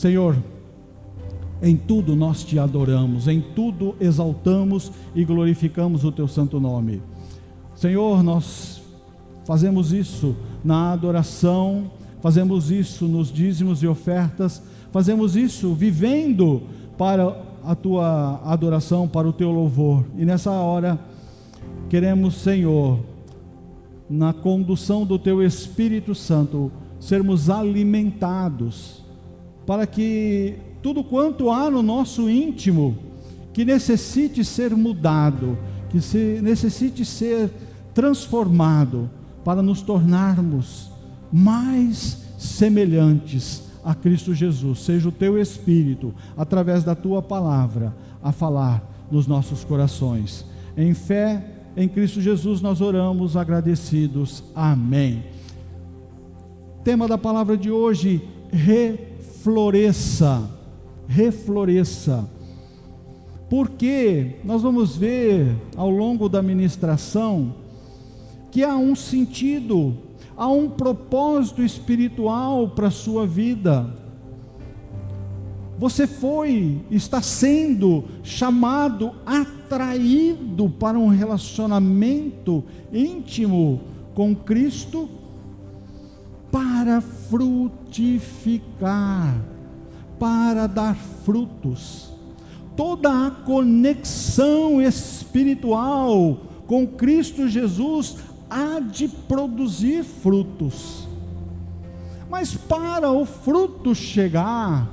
Senhor, em tudo nós te adoramos, em tudo exaltamos e glorificamos o teu santo nome. Senhor, nós fazemos isso na adoração, fazemos isso nos dízimos e ofertas, fazemos isso vivendo para a tua adoração, para o teu louvor. E nessa hora queremos, Senhor, na condução do teu Espírito Santo, sermos alimentados, para que tudo quanto há no nosso íntimo, que necessite ser mudado, que necessite ser transformado, para nos tornarmos mais semelhantes a Cristo Jesus. Seja o teu Espírito, através da tua palavra, a falar nos nossos corações. Em fé em Cristo Jesus nós oramos agradecidos. Amém. Tema da palavra de hoje: refloresça. Refloresça. Porque nós vamos ver ao longo da ministração que há um sentido, há um propósito espiritual para a sua vida. Você está sendo chamado, atraído para um relacionamento íntimo com Cristo, para frutificar, para dar frutos. Toda a conexão espiritual com Cristo Jesus há de produzir frutos. Mas para o fruto chegar,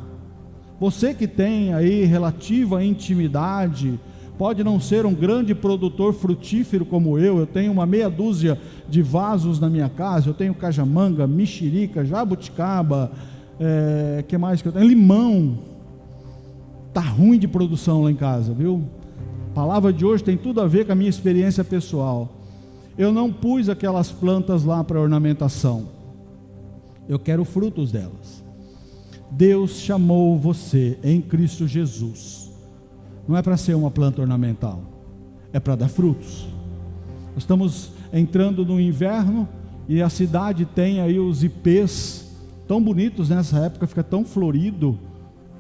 você que tem aí relativa intimidade, pode não ser um grande produtor frutífero como eu tenho uma meia dúzia de vasos na minha casa, eu tenho cajamanga, mexerica, jabuticaba, que mais que eu tenho? Limão. Está ruim de produção lá em casa, viu? A palavra de hoje tem tudo a ver com a minha experiência pessoal. Eu não pus aquelas plantas lá para ornamentação, eu quero frutos delas. Deus chamou você em Cristo Jesus, não é para ser uma planta ornamental, é para dar frutos. Nós estamos entrando no inverno e a cidade tem aí os ipês tão bonitos nessa época, fica tão florido,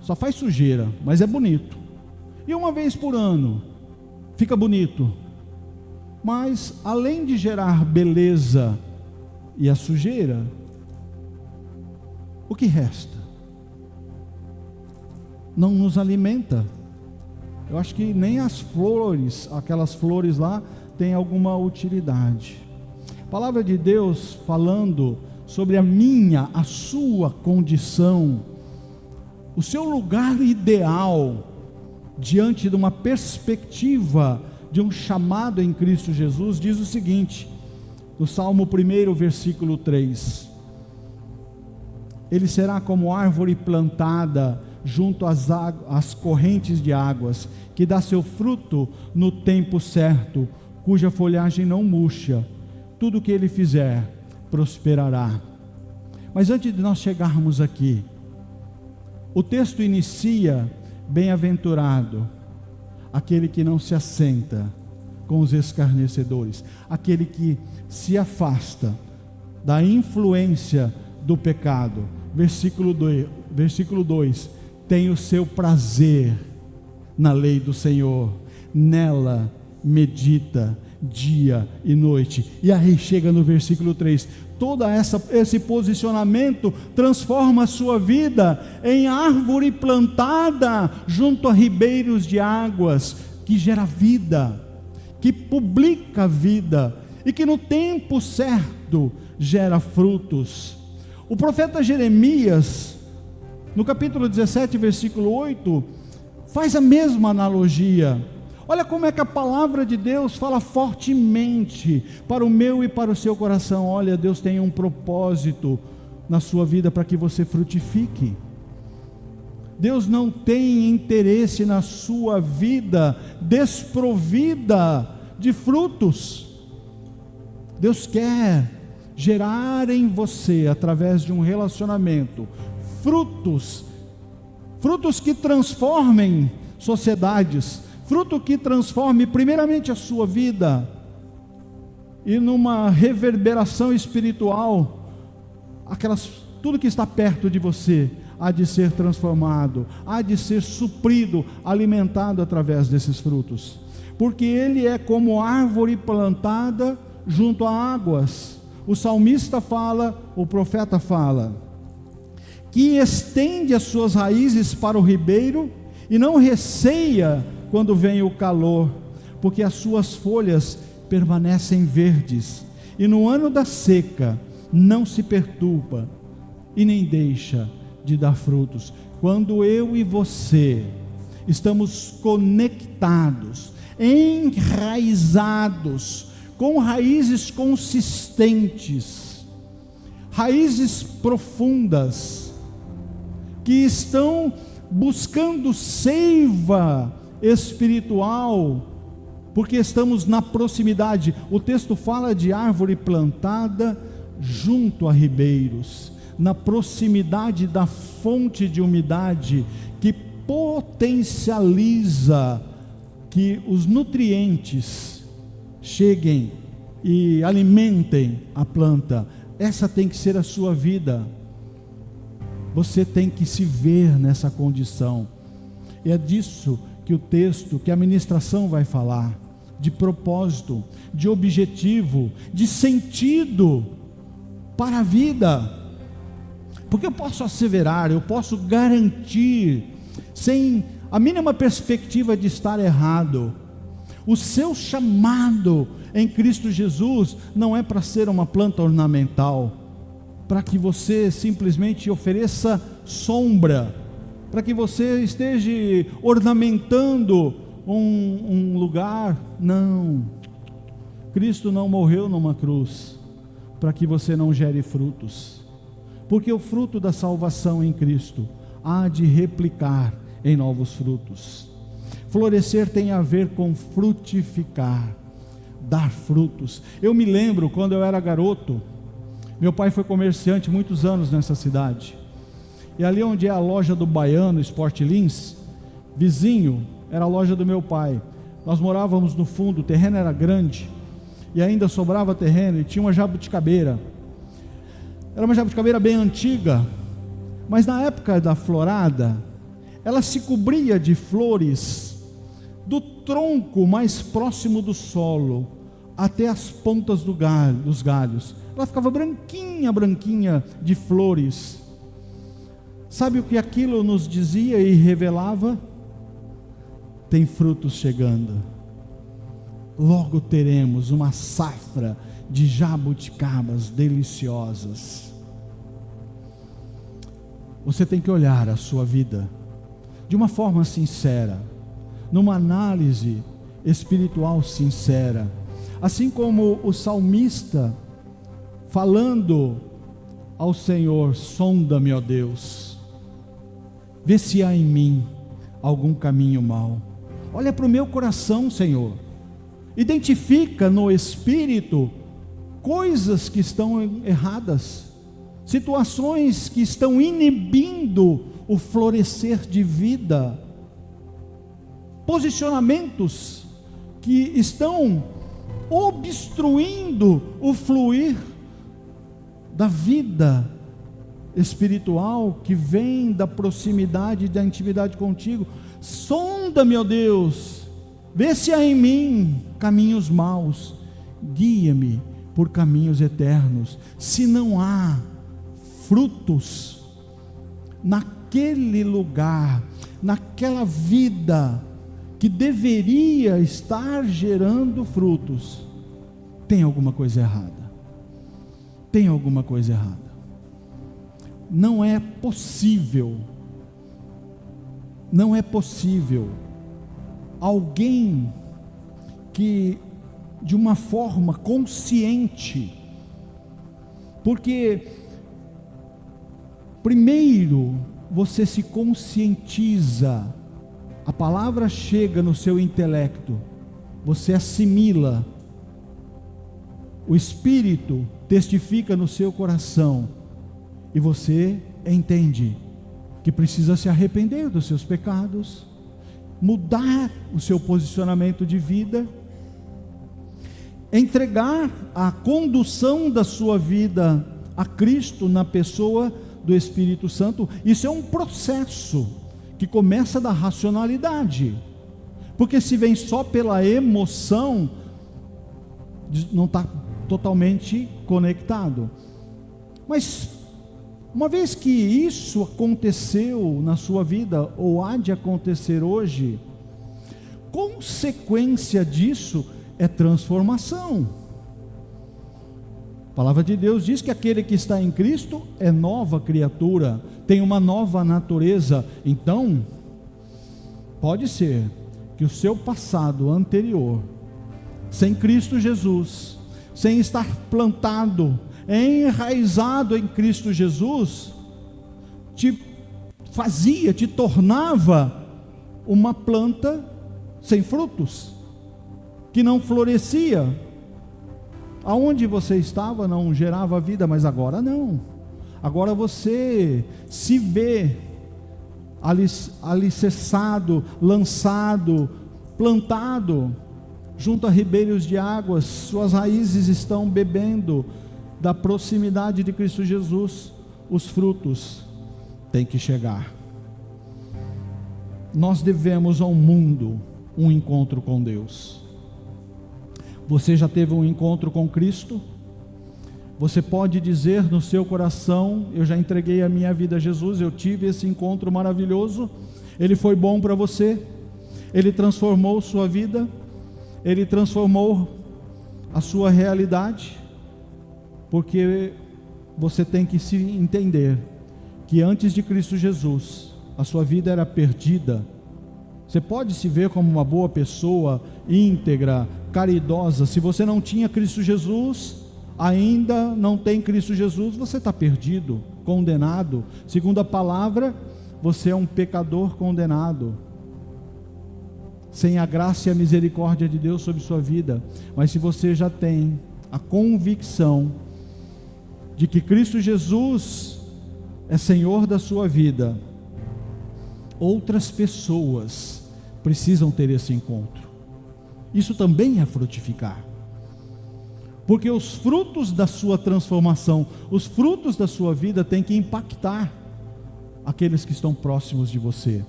só faz sujeira, mas é bonito. E uma vez por ano fica bonito, mas além de gerar beleza e a sujeira, o que resta? Não nos alimenta. Eu acho que nem as flores, aquelas flores lá, têm alguma utilidade. A palavra de Deus falando sobre a sua condição, o seu lugar ideal, diante de uma perspectiva de um chamado em Cristo Jesus, diz o seguinte, no Salmo 1, versículo 3: ele será como árvore plantada junto às correntes de águas, que dá seu fruto no tempo certo, cuja folhagem não murcha, tudo que ele fizer prosperará. Mas antes de nós chegarmos aqui, o texto inicia: bem-aventurado aquele que não se assenta com os escarnecedores, aquele que se afasta da influência do pecado. Versículo 2: tem o seu prazer na lei do Senhor, nela medita dia e noite. E aí chega no versículo 3, esse posicionamento transforma a sua vida em árvore plantada junto a ribeiros de águas, que gera vida, que publica vida, e que no tempo certo gera frutos. O profeta Jeremias, no capítulo 17, versículo 8, faz a mesma analogia. Olha como é que a palavra de Deus fala fortemente para o meu e para o seu coração. Olha, Deus tem um propósito na sua vida para que você frutifique. Deus não tem interesse na sua vida desprovida de frutos. Deus quer gerar em você, através de um relacionamento, frutos que transformem sociedades, fruto que transforme primeiramente a sua vida, e numa reverberação espiritual, tudo que está perto de você, há de ser transformado, há de ser suprido, alimentado através desses frutos. Porque ele é como árvore plantada junto a águas. O salmista fala, o profeta fala, que estende as suas raízes para o ribeiro e não receia quando vem o calor, porque as suas folhas permanecem verdes, e no ano da seca não se perturba e nem deixa de dar frutos. Quando eu e você estamos conectados, enraizados, com raízes consistentes, raízes profundas, que estão buscando seiva espiritual, porque estamos na proximidade. O texto fala de árvore plantada junto a ribeiros, na proximidade da fonte de umidade, que potencializa que os nutrientes cheguem e alimentem a planta. Essa tem que ser a sua vida. Você tem que se ver nessa condição. E é disso que o texto, que a ministração vai falar, de propósito, de objetivo, de sentido para a vida. Porque eu posso asseverar, eu posso garantir, sem a mínima perspectiva de estar errado, o seu chamado em Cristo Jesus não é para ser uma planta ornamental, para que você simplesmente ofereça sombra, para que você esteja ornamentando um lugar. Não, Cristo não morreu numa cruz para que você não gere frutos, porque o fruto da salvação em Cristo há de replicar em novos frutos. Florescer tem a ver com frutificar, dar frutos. Eu me lembro quando eu era garoto, meu pai foi comerciante muitos anos nessa cidade, e ali onde é a loja do Baiano, Sport Lins, vizinho, era a loja do meu pai. Nós morávamos no fundo, o terreno era grande, e ainda sobrava terreno, e tinha uma jabuticabeira. Era uma jabuticabeira bem antiga, mas na época da florada, ela se cobria de flores, do tronco mais próximo do solo, até as pontas dos galhos. Ela ficava branquinha, branquinha de flores. Sabe o que aquilo nos dizia e revelava? Tem frutos chegando. Logo teremos uma safra de jabuticabas deliciosas. Você tem que olhar a sua vida de uma forma sincera, numa análise espiritual sincera, assim como o salmista falando ao Senhor: sonda-me, ó Deus, vê se há em mim algum caminho mau. Olha para o meu coração, Senhor, identifica no espírito coisas que estão erradas, situações que estão inibindo o florescer de vida, posicionamentos que estão obstruindo o fluir da vida espiritual que vem da proximidade, da intimidade contigo. Sonda-me, ó Deus, vê se há em mim caminhos maus, guia-me por caminhos eternos. Se não há frutos naquele lugar, naquela vida que deveria estar gerando frutos, tem alguma coisa errada. Tem alguma coisa errada. Não é possível alguém que de uma forma consciente, porque primeiro você se conscientiza, a palavra chega no seu intelecto, você assimila, o Espírito testifica no seu coração, e você entende que precisa se arrepender dos seus pecados, mudar o seu posicionamento de vida, entregar a condução da sua vida a Cristo na pessoa do Espírito Santo. Isso é um processo que começa da racionalidade, porque se vem só pela emoção, não está totalmente conectado. Mas uma vez que isso aconteceu na sua vida, ou há de acontecer hoje, consequência disso é transformação. A palavra de Deus diz que aquele que está em Cristo é nova criatura, tem uma nova natureza. Então, pode ser que o seu passado anterior, sem Cristo Jesus, sem estar plantado, enraizado em Cristo Jesus, te tornava uma planta sem frutos, que não florescia. Aonde você estava não gerava vida, mas agora não. Agora você se vê alicerçado, lançado, plantado junto a ribeiros de águas. Suas raízes estão bebendo da proximidade de Cristo Jesus. Os frutos têm que chegar. Nós devemos ao mundo um encontro com Deus. Você já teve um encontro com Cristo? Você pode dizer no seu coração: eu já entreguei a minha vida a Jesus, eu tive esse encontro maravilhoso, ele foi bom para você, ele transformou sua vida, ele transformou a sua realidade. Porque você tem que se entender que antes de Cristo Jesus, a sua vida era perdida. Você pode se ver como uma boa pessoa, íntegra, caridosa. Se você não tinha Cristo Jesus, ainda não tem Cristo Jesus, você está perdido, condenado. Segundo a palavra, você é um pecador condenado, sem a graça e a misericórdia de Deus sobre sua vida. Mas se você já tem a convicção de que Cristo Jesus é Senhor da sua vida, outras pessoas precisam ter esse encontro. Isso também é frutificar, porque os frutos da sua transformação, os frutos da sua vida têm que impactar aqueles que estão próximos de você.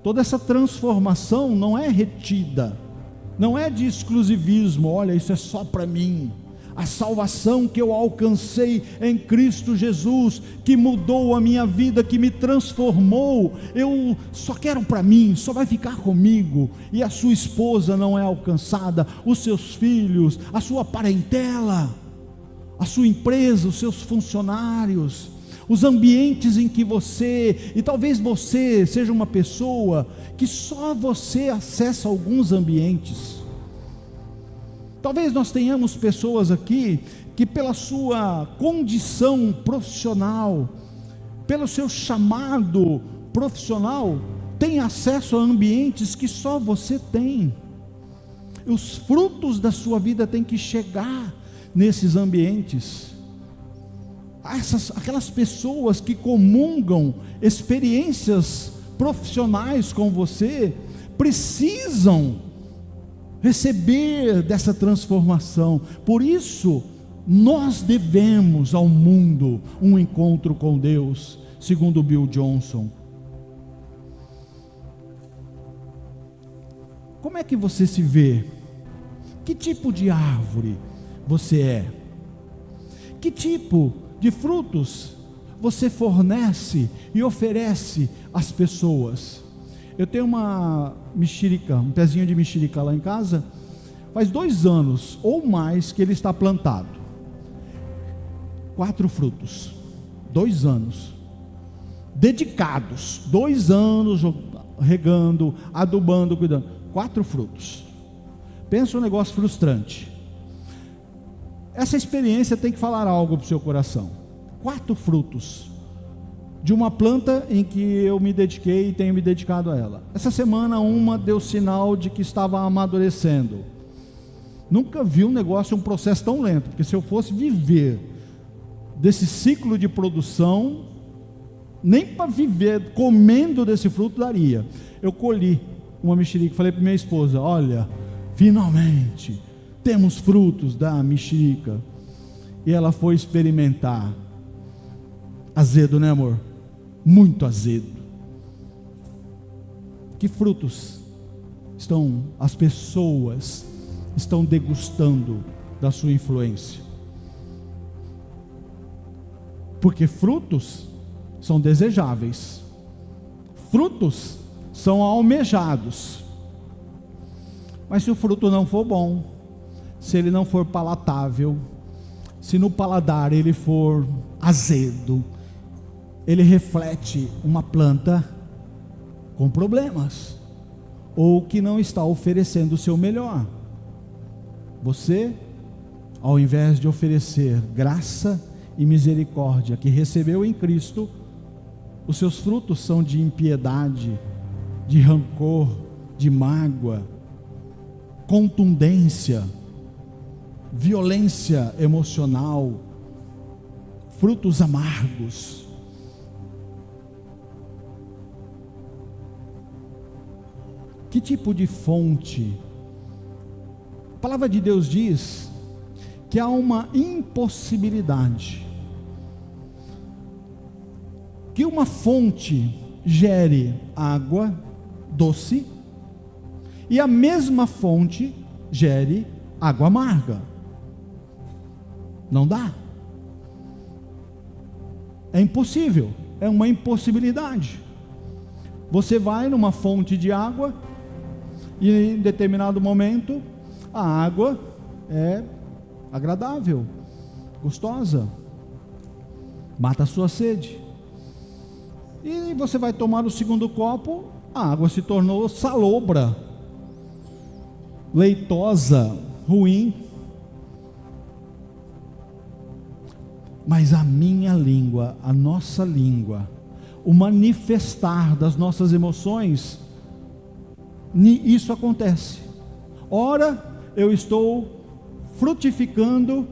Toda essa transformação não é retida, não é de exclusivismo. Olha, isso é só para mim. A salvação que eu alcancei em Cristo Jesus, que mudou a minha vida, que me transformou, eu só quero para mim, só vai ficar comigo. E a sua esposa não é alcançada, os seus filhos, a sua parentela, a sua empresa, os seus funcionários, os ambientes em que você, e talvez você seja uma pessoa que só você acessa alguns ambientes. Talvez nós tenhamos pessoas aqui que pela sua condição profissional, pelo seu chamado profissional, tem acesso a ambientes que só você tem. Os frutos da sua vida têm que chegar nesses ambientes. Aquelas pessoas que comungam experiências profissionais com você, precisam receber dessa transformação. Por isso, nós devemos ao mundo um encontro com Deus, segundo Bill Johnson. Como é que você se vê? Que tipo de árvore você é? Que tipo de frutos você fornece e oferece às pessoas? Eu tenho uma mexerica, um pezinho de mexerica lá em casa, faz 2 anos ou mais que ele está plantado. 4 frutos, 2 anos, dedicados, 2 anos regando, adubando, cuidando, 4 frutos. Pensa um negócio frustrante. Essa experiência tem que falar algo para o seu coração. 4 frutos de uma planta em que eu me dediquei e tenho me dedicado a ela. Essa semana uma deu sinal de que estava amadurecendo. Nunca vi um negócio, um processo tão lento, porque se eu fosse viver desse ciclo de produção, nem para viver comendo desse fruto daria. Eu colhi uma mexerica, falei para minha esposa: olha, finalmente temos frutos da mexerica. E ela foi experimentar. Azedo, né, amor? Muito azedo. Que frutos as pessoas estão degustando da sua influência? Porque frutos são desejáveis, frutos são almejados, mas se o fruto não for bom, se ele não for palatável, se no paladar ele for azedo, ele reflete uma planta com problemas, ou que não está oferecendo o seu melhor. Você, ao invés de oferecer graça e misericórdia que recebeu em Cristo, os seus frutos são de impiedade, de rancor, de mágoa, contundência, violência emocional, frutos amargos. Que tipo de fonte? A palavra de Deus diz que há uma impossibilidade, que uma fonte gere água doce e a mesma fonte gere água amarga. Não dá. É impossível, é uma impossibilidade. Você vai numa fonte de água e em determinado momento a água é agradável, gostosa, mata a sua sede. E você vai tomar o segundo copo, a água se tornou salobra, leitosa, ruim. Mas a minha língua, a nossa língua, o manifestar das nossas emoções, isso acontece. Ora, eu estou frutificando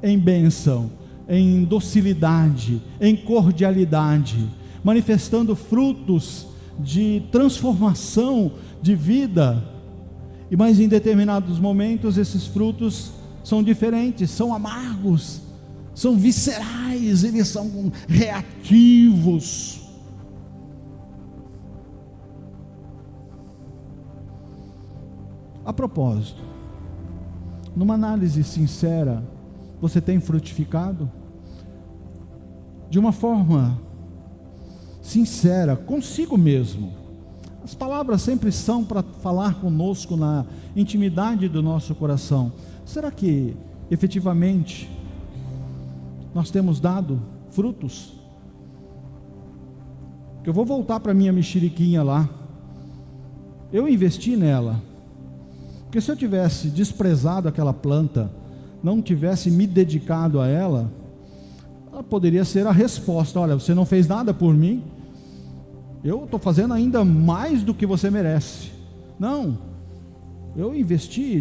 em bênção, em docilidade, em cordialidade, manifestando frutos de transformação de vida, mas em determinados momentos esses frutos são diferentes, são amargos, são viscerais, eles são reativos. A propósito, numa análise sincera, você tem frutificado? De uma forma sincera, consigo mesmo. As palavras sempre são para falar conosco na intimidade do nosso coração. Será que efetivamente nós temos dado frutos? Eu vou voltar para a minha mexeriquinha lá. Eu investi nela, porque se eu tivesse desprezado aquela planta, não tivesse me dedicado a ela, ela poderia ser a resposta: olha, você não fez nada por mim, eu estou fazendo ainda mais do que você merece. Não, eu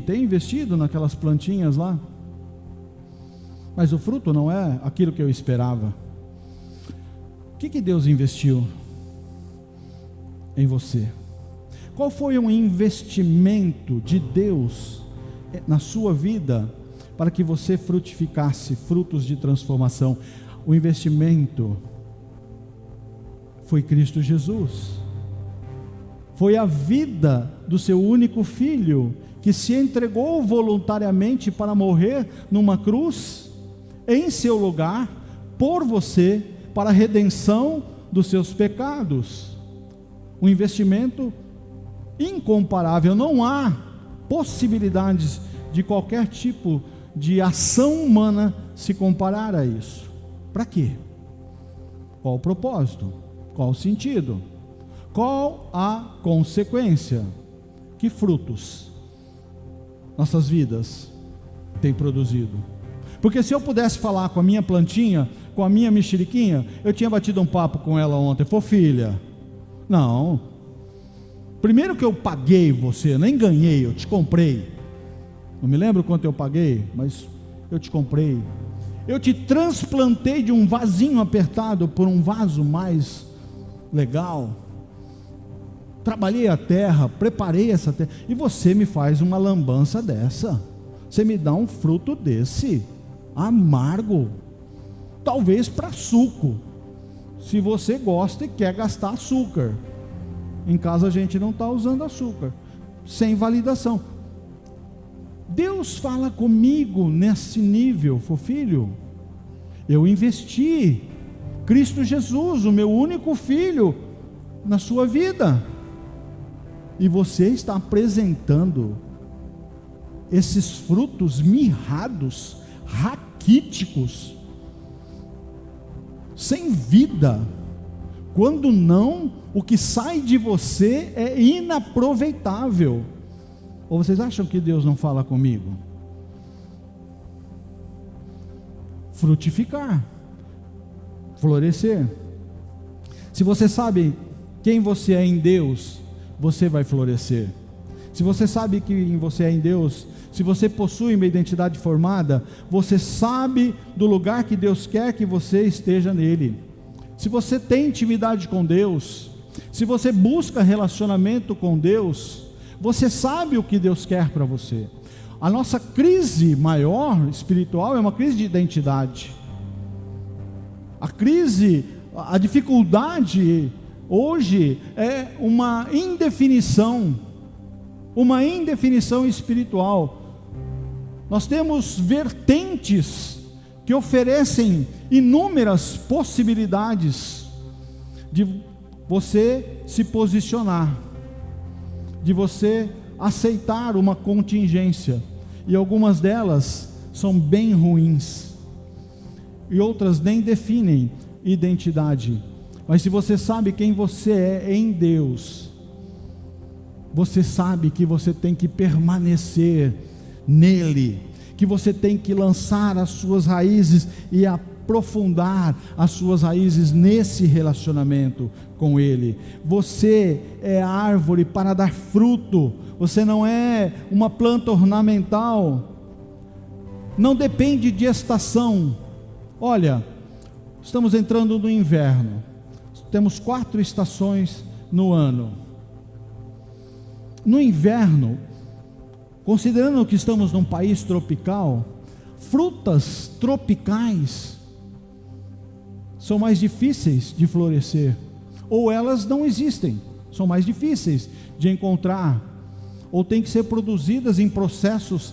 tenho investido naquelas plantinhas lá, mas o fruto não é aquilo que eu esperava. O que Deus investiu em você? Qual foi um investimento de Deus na sua vida para que você frutificasse frutos de transformação? O investimento foi Cristo Jesus. Foi a vida do seu único filho, que se entregou voluntariamente para morrer numa cruz, em seu lugar, por você, para a redenção dos seus pecados. Um investimento incomparável. Não há possibilidades de qualquer tipo de ação humana se comparar a isso. Para quê? Qual o propósito? Qual o sentido? Qual a consequência? Que frutos nossas vidas têm produzido? Porque se eu pudesse falar com a minha plantinha, com a minha mexeriquinha, eu tinha batido um papo com ela ontem: pô, filha, não, primeiro que eu paguei você, nem ganhei, eu te comprei. Não me lembro quanto eu paguei, mas eu te comprei. Eu te transplantei de um vasinho apertado por um vaso mais legal. Trabalhei a terra, preparei essa terra, e você me faz uma lambança dessa. Você me dá um fruto desse, amargo, talvez para suco. se você gosta e quer gastar açúcar. Em casa a gente não está usando açúcar, sem validação. Deus fala comigo nesse nível, filho, eu investi Cristo Jesus, o meu único filho, na sua vida, e você está apresentando esses frutos mirrados, raquíticos, sem vida. Quando não, o que sai de você é inaproveitável. Ou vocês acham que Deus não fala comigo? Frutificar, florescer. Se você sabe quem você é em Deus, você vai florescer. Se você sabe quem você é em Deus, se você possui uma identidade formada, você sabe do lugar que Deus quer que você esteja nele. Se você tem intimidade com Deus, se você busca relacionamento com Deus, você sabe o que Deus quer para você. A nossa crise maior espiritual é uma crise de identidade. A dificuldade hoje é uma indefinição espiritual. Nós temos vertentes que oferecem inúmeras possibilidades de você se posicionar, de você aceitar uma contingência, e algumas delas são bem ruins, e outras nem definem identidade. Mas se você sabe quem você é em Deus, você sabe que você tem que permanecer nele, que você tem que lançar as suas raízes e aprofundar as suas raízes nesse relacionamento com ele. Você é árvore para dar fruto, você não é uma planta ornamental, não depende de estação. Olha, estamos entrando no inverno, temos 4 estações no ano. No inverno, considerando que estamos num país tropical, frutas tropicais são mais difíceis de florescer, ou elas não existem, são mais difíceis de encontrar, ou têm que ser produzidas em processos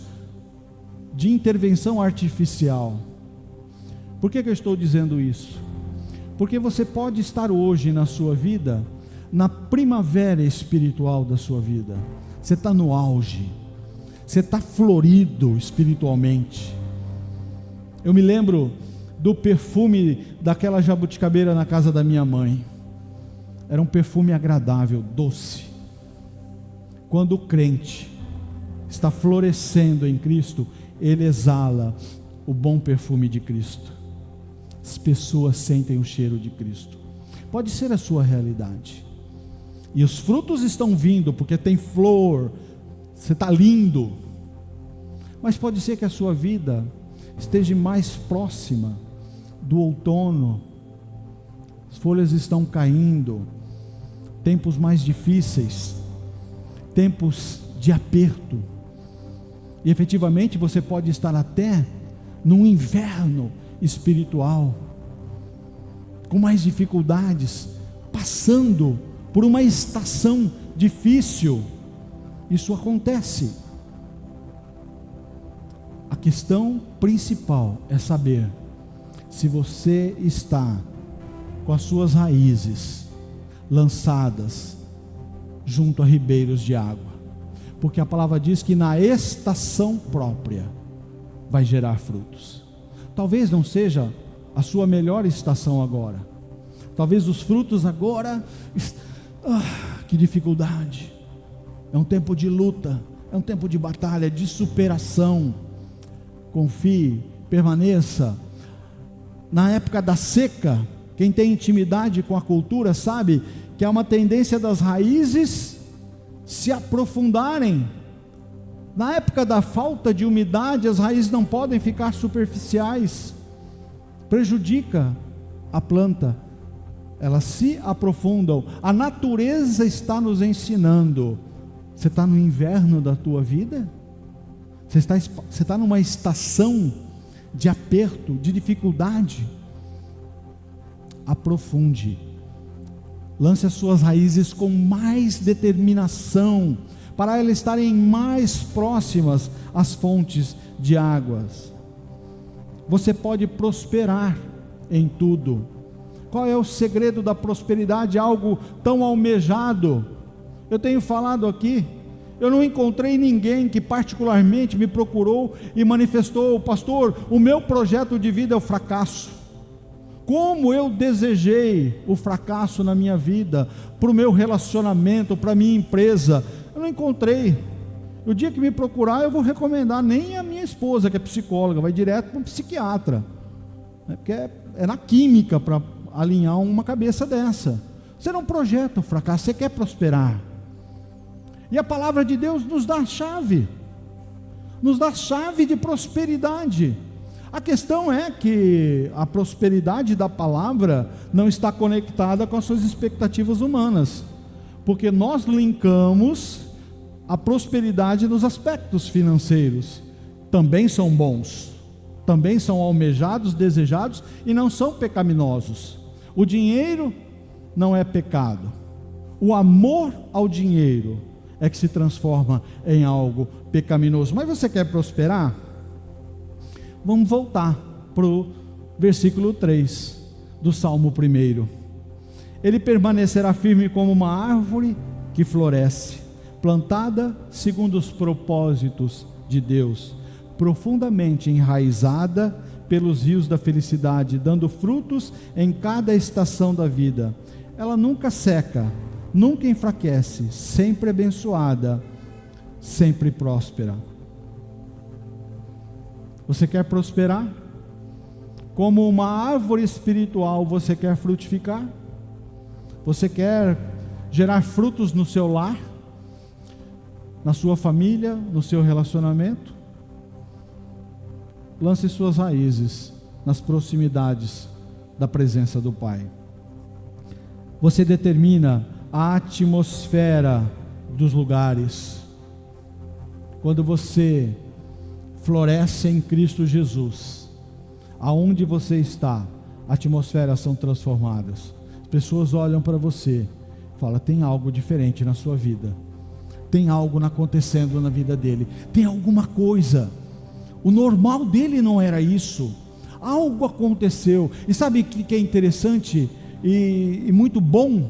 de intervenção artificial. Por que eu estou dizendo isso? Porque você pode estar hoje na sua vida, na primavera espiritual da sua vida, você está no auge, você está florido espiritualmente. Eu me lembro do perfume daquela jabuticabeira na casa da minha mãe. Era um perfume agradável, doce. Quando o crente está florescendo em Cristo, ele exala o bom perfume de Cristo. As pessoas sentem o cheiro de Cristo. Pode ser a sua realidade, e os frutos estão vindo, porque tem flor, você está lindo. Mas pode ser que a sua vida esteja mais próxima do outono, as folhas estão caindo, tempos mais difíceis, tempos de aperto, e efetivamente você pode estar até num inverno espiritual, com mais dificuldades, passando por uma estação difícil. Isso acontece. A questão principal é saber se você está com as suas raízes lançadas junto a ribeiros de água, porque a palavra diz que na estação própria vai gerar frutos. Talvez não seja a sua melhor estação agora, talvez os frutos agora, que dificuldade, é um tempo de luta, é um tempo de batalha, de superação. Confie, permaneça. Na época da seca, quem tem intimidade com a cultura sabe que há uma tendência das raízes se aprofundarem. Na época da falta de umidade, as raízes não podem ficar superficiais, prejudica a planta, elas se aprofundam. A natureza está nos ensinando. Você está no inverno da tua vida? Você está numa estação de aperto, de dificuldade? aprofunde. Lance as suas raízes com mais determinação, para elas estarem mais próximas às fontes de águas. Você pode prosperar em tudo. Qual é o segredo da prosperidade? Algo tão almejado. Eu tenho falado aqui, eu não encontrei ninguém que particularmente me procurou e manifestou: pastor, o meu projeto de vida é o fracasso. Como eu desejei o fracasso na minha vida, para o meu relacionamento, para a minha empresa. Eu não encontrei. O dia que me procurar, eu vou recomendar. Nem a minha esposa, que é psicóloga, vai direto para um psiquiatra, porque é na química para alinhar uma cabeça dessa. Você não projeta o fracasso, você quer prosperar. E a palavra de Deus nos dá a chave de prosperidade. A questão é que a prosperidade da palavra não está conectada com as suas expectativas humanas, porque nós linkamos a prosperidade nos aspectos financeiros. Também são bons, também são almejados, desejados e não são pecaminosos. O dinheiro não é pecado. O amor ao dinheiro é que se transforma em algo pecaminoso. Mas você quer prosperar? Vamos voltar para o versículo 3 do Salmo 1. Ele permanecerá firme como uma árvore que floresce, plantada segundo os propósitos de Deus, profundamente enraizada pelos rios da felicidade, dando frutos em cada estação da vida. Ela nunca seca, nunca enfraquece, sempre abençoada, sempre próspera. Você quer prosperar? Como uma árvore espiritual, você quer frutificar? Você quer gerar frutos no seu lar, na sua família, no seu relacionamento? Lance suas raízes nas proximidades da presença do Pai. Você determina a atmosfera dos lugares. Quando você floresce em Cristo Jesus, aonde você está, atmosferas são transformadas. As pessoas olham para você e falam: tem algo diferente na sua vida, tem algo acontecendo na vida dele, tem alguma coisa. O normal dele não era isso, algo aconteceu. E sabe o que é interessante e muito bom?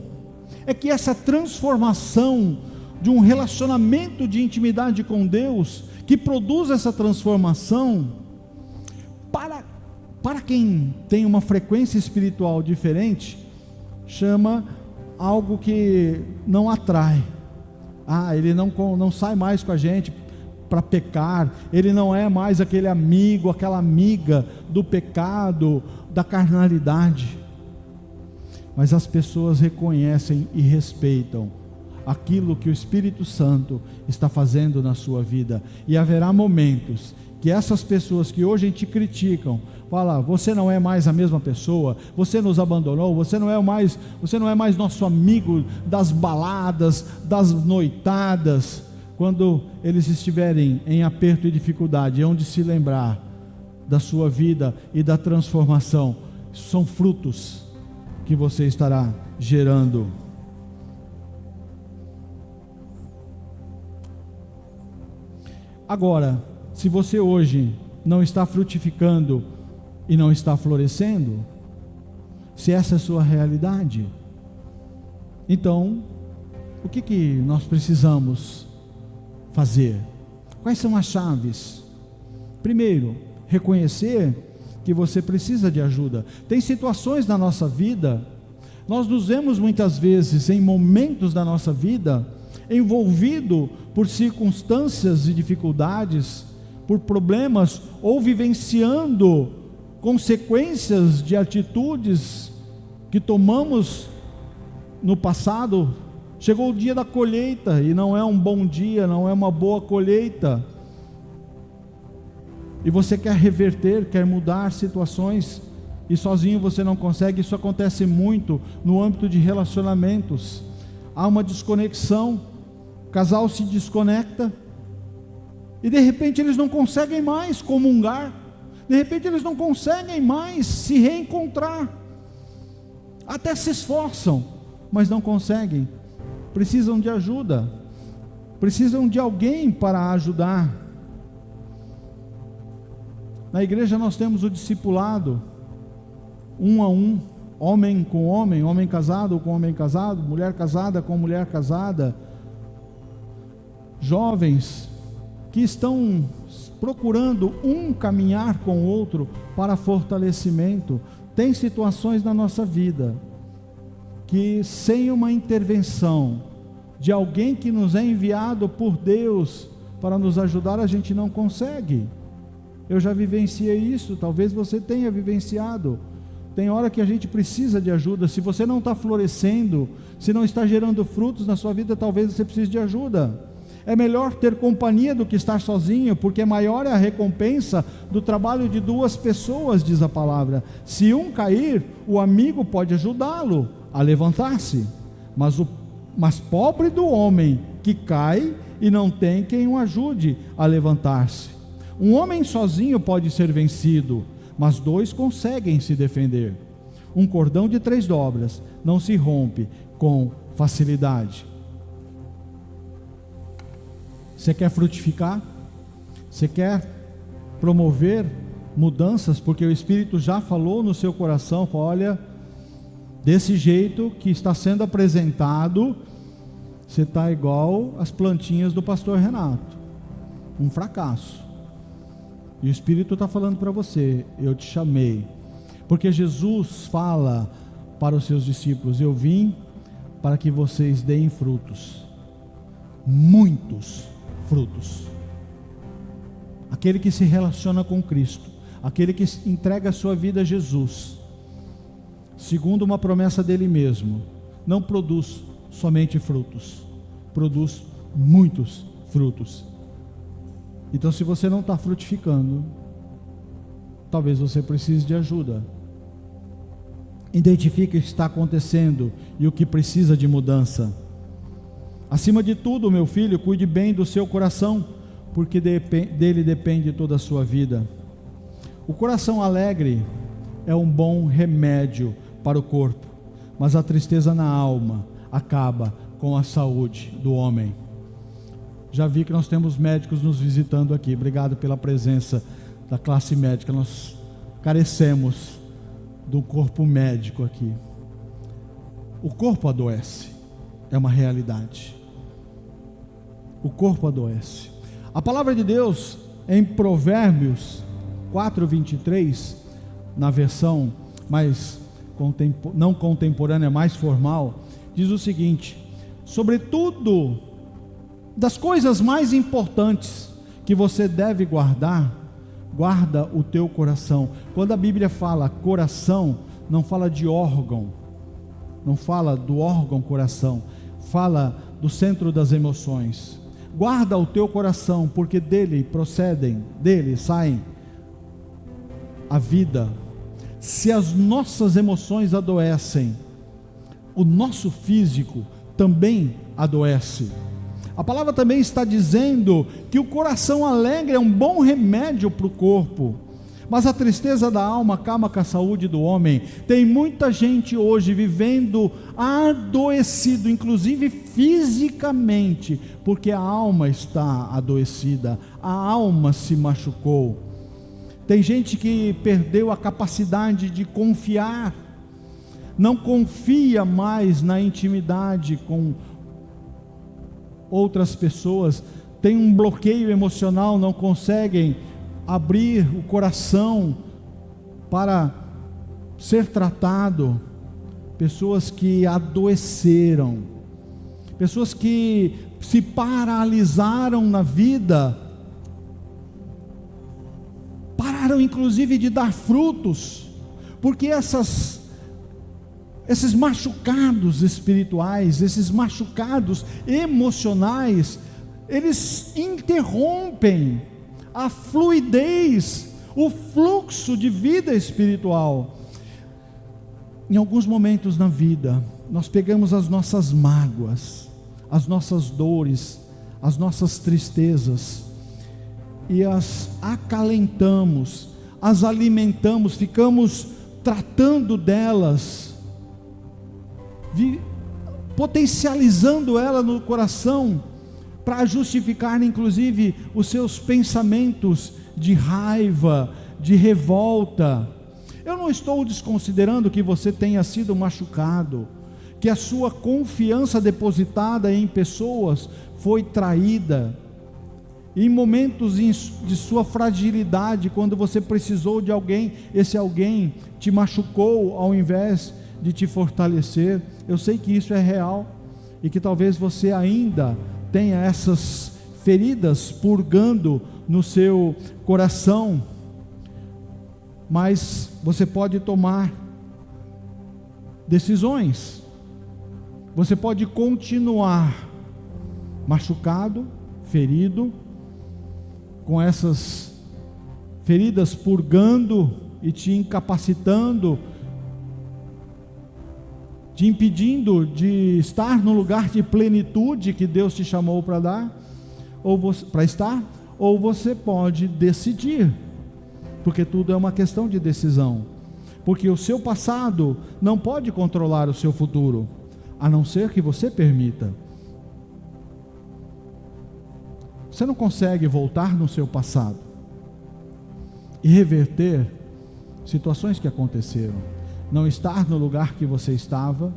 É que essa transformação de um relacionamento de intimidade com Deus, que produz essa transformação, para quem tem uma frequência espiritual diferente, chama algo que não atrai. Ele não sai mais com a gente para pecar, ele não é mais aquele amigo, aquela amiga do pecado, da carnalidade. Mas as pessoas reconhecem e respeitam aquilo que o Espírito Santo está fazendo na sua vida. E haverá momentos que essas pessoas que hoje te criticam, falam: você não é mais a mesma pessoa, você nos abandonou, você não é mais nosso amigo das baladas, das noitadas. Quando eles estiverem em aperto e dificuldade, é onde se lembrar da sua vida e da transformação. São frutos que você estará gerando. Agora, se você hoje não está frutificando e não está florescendo, se essa é a sua realidade, então o que nós precisamos fazer? Quais são as chaves? Primeiro, reconhecer que você precisa de ajuda. Tem situações na nossa vida, nós nos vemos muitas vezes em momentos da nossa vida envolvido por circunstâncias e dificuldades, por problemas, ou vivenciando consequências de atitudes que tomamos no passado. Chegou o dia da colheita e não é um bom dia, não é uma boa colheita, e você quer reverter, quer mudar situações, e sozinho você não consegue. Isso acontece muito no âmbito de relacionamentos. Há uma desconexão, o casal se desconecta, e de repente eles não conseguem mais comungar, de repente eles não conseguem mais se reencontrar. até se esforçam, mas não conseguem, precisam de ajuda, precisam de alguém para ajudar. Na igreja nós temos o discipulado, um a um, homem com homem, homem casado com homem casado, mulher casada com mulher casada, jovens que estão procurando um caminhar com o outro para fortalecimento. Tem situações na nossa vida que sem uma intervenção de alguém que nos é enviado por Deus para nos ajudar, a gente não consegue. Eu já vivenciei isso, talvez você tenha vivenciado. Tem hora que a gente precisa de ajuda. Se você não está florescendo, se não está gerando frutos na sua vida, talvez você precise de ajuda. É melhor ter companhia do que estar sozinho, porque maior é a recompensa do trabalho de duas pessoas, diz a palavra. Se um cair, o amigo pode ajudá-lo a levantar-se, mas pobre do homem que cai e não tem quem o ajude a levantar-se. Um homem sozinho pode ser vencido, mas dois conseguem se defender. Um cordão de 3 dobras não se rompe com facilidade. Você quer frutificar? Você quer promover mudanças? Porque o Espírito já falou no seu coração, falou, olha, desse jeito que está sendo apresentado, você está igual as plantinhas do pastor Renato, um fracasso. E o Espírito está falando para você, eu te chamei, porque Jesus fala para os seus discípulos, eu vim para que vocês deem frutos, muitos frutos. Aquele que se relaciona com Cristo, aquele que entrega a sua vida a Jesus, segundo uma promessa dele mesmo, não produz somente frutos, produz muitos frutos. Então, se você não está frutificando, talvez você precise de ajuda. Identifique o que está acontecendo e o que precisa de mudança. Acima de tudo, meu filho, cuide bem do seu coração, porque dele depende toda a sua vida. O coração alegre é um bom remédio para o corpo, mas a tristeza na alma acaba com a saúde do homem. Já vi que nós temos médicos nos visitando aqui. Obrigado pela presença da classe médica. Nós carecemos do corpo médico aqui. O corpo adoece, é uma realidade. O corpo adoece. A palavra de Deus em Provérbios 4:23, na versão mais não contemporânea, mais formal, diz o seguinte: sobretudo das coisas mais importantes que você deve guarda o teu coração. Quando a Bíblia fala coração, não fala de órgão, não fala do órgão coração, fala do centro das emoções. Guarda o teu coração, porque dele saem a vida. Se as nossas emoções adoecem, o nosso físico também adoece. A palavra também está dizendo que o coração alegre é um bom remédio para o corpo, mas a tristeza da alma acaba com a saúde do homem. Tem muita gente hoje vivendo adoecido, inclusive fisicamente, porque a alma está adoecida, a alma se machucou. Tem gente que perdeu a capacidade de confiar, não confia mais na intimidade com outras pessoas, tem um bloqueio emocional, não conseguem abrir o coração para ser tratado. Pessoas que adoeceram, pessoas que se paralisaram na vida, pararam inclusive de dar frutos, porque esses machucados espirituais, esses machucados emocionais, eles interrompem a fluidez, o fluxo de vida espiritual. Em alguns momentos na vida, nós pegamos as nossas mágoas, as nossas dores, as nossas tristezas, e as acalentamos, as alimentamos, ficamos tratando delas, potencializando ela no coração, para justificar inclusive os seus pensamentos de raiva, de revolta. Eu não estou desconsiderando que você tenha sido machucado, que a sua confiança depositada em pessoas foi traída, em momentos de sua fragilidade, quando você precisou de alguém, esse alguém te machucou ao invés de te fortalecer. Eu sei que isso é real, e que talvez você ainda tenha essas feridas purgando no seu coração, mas você pode tomar decisões. Você pode continuar machucado, ferido, com essas feridas purgando e te incapacitando, te impedindo de estar no lugar de plenitude que Deus te chamou para dar, para estar, ou você pode decidir, porque tudo é uma questão de decisão, porque o seu passado não pode controlar o seu futuro, a não ser que você permita. Você não consegue voltar no seu passado e reverter situações que aconteceram, não estar no lugar que você estava,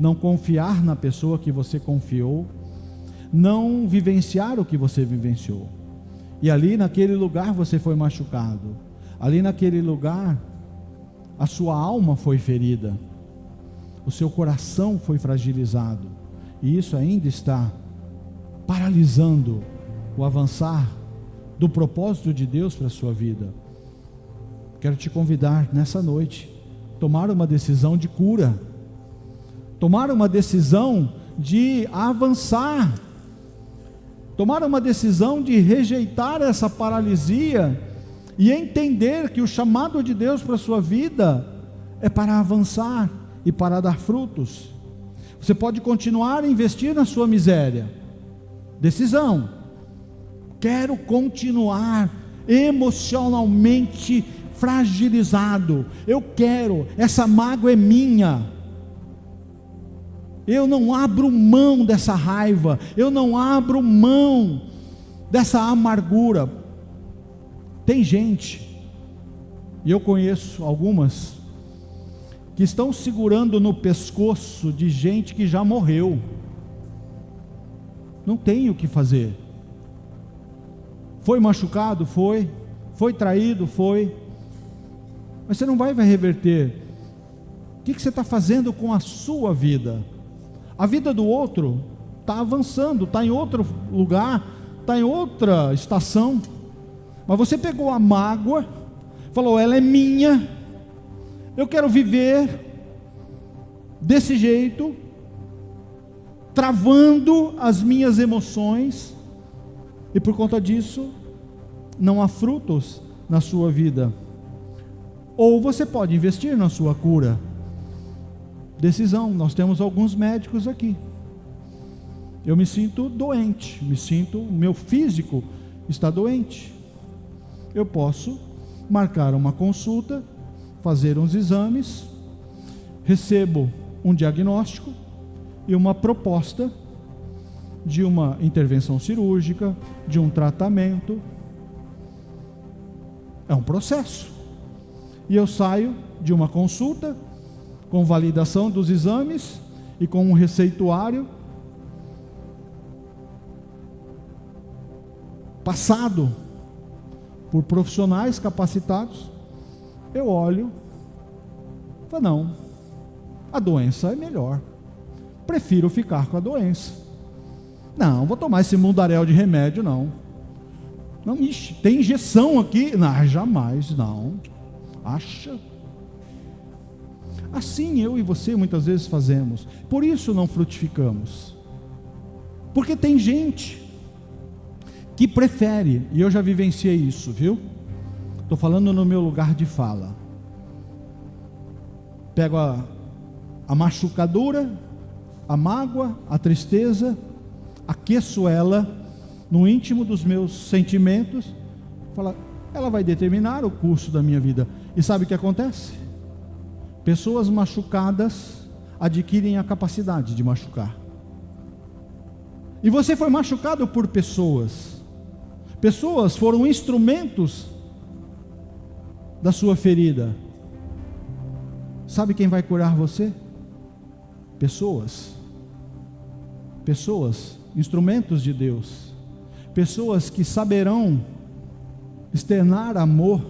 não confiar na pessoa que você confiou, não vivenciar o que você vivenciou, e ali naquele lugar você foi machucado, ali naquele lugar a sua alma foi ferida, o seu coração foi fragilizado, e isso ainda está paralisando o avançar do propósito de Deus para a sua vida. Quero te convidar nessa noite, tomar uma decisão de cura, tomar uma decisão de avançar, tomar uma decisão de rejeitar essa paralisia e entender que o chamado de Deus para a sua vida é para avançar e para dar frutos. Você pode continuar a investir na sua miséria, decisão. Quero continuar emocionalmente fragilizado, eu quero, essa mágoa é minha, eu não abro mão dessa raiva, eu não abro mão dessa amargura. Tem gente, e eu conheço algumas, que estão segurando no pescoço de gente que já morreu, não tem o que fazer. Foi machucado? Foi. Foi traído? Foi. Mas você não vai reverter. O que você está fazendo com a sua vida? A vida do outro está avançando, está em outro lugar, está em outra estação, mas você pegou a mágoa, falou, ela é minha, eu quero viver desse jeito, travando as minhas emoções, e por conta disso não há frutos na sua vida. Ou você pode investir na sua cura. Decisão. Nós temos alguns médicos aqui. Eu me sinto doente, meu físico está doente. Eu posso marcar uma consulta, fazer uns exames, recebo um diagnóstico e uma proposta de uma intervenção cirúrgica, de um tratamento. É um processo. E eu saio de uma consulta com validação dos exames e com um receituário passado por profissionais capacitados. Eu olho e falo, não, a doença é melhor, prefiro ficar com a doença. Não, vou tomar esse mundaréu de remédio, não. Não, ixi, tem injeção aqui? Não, jamais, não. Acha? Assim eu e você muitas vezes fazemos. Por isso não frutificamos. Porque tem gente que prefere, e eu já vivenciei isso, viu? Estou falando no meu lugar de fala. Pego a machucadura, a mágoa, a tristeza, aqueço ela no íntimo dos meus sentimentos, fala, ela vai determinar o curso da minha vida. E sabe o que acontece? Pessoas machucadas, adquirem a capacidade de machucar. E você foi machucado por pessoas. Pessoas foram instrumentos da sua ferida. Sabe quem vai curar você? Pessoas. Pessoas, instrumentos de Deus. Pessoas que saberão externar amor.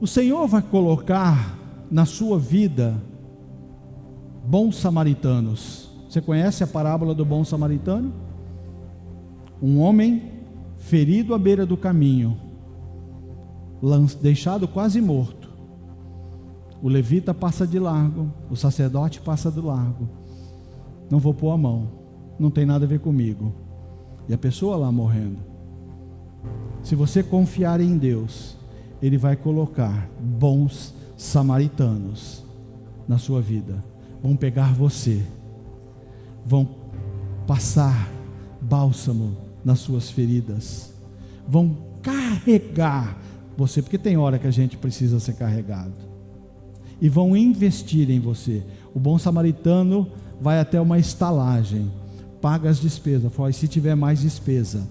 O Senhor vai colocar na sua vida bons samaritanos. Você conhece a parábola do bom samaritano? Um homem ferido à beira do caminho, deixado quase morto. O levita passa de largo, o sacerdote passa do largo. Não vou pôr a mão, não tem nada a ver comigo. E a pessoa lá morrendo. Se você confiar em Deus, Ele vai colocar bons samaritanos na sua vida. Vão pegar você, vão passar bálsamo nas suas feridas, vão carregar você, porque tem hora que a gente precisa ser carregado, e vão investir em você. O bom samaritano vai até uma estalagem, paga as despesas, fala: se tiver mais despesa,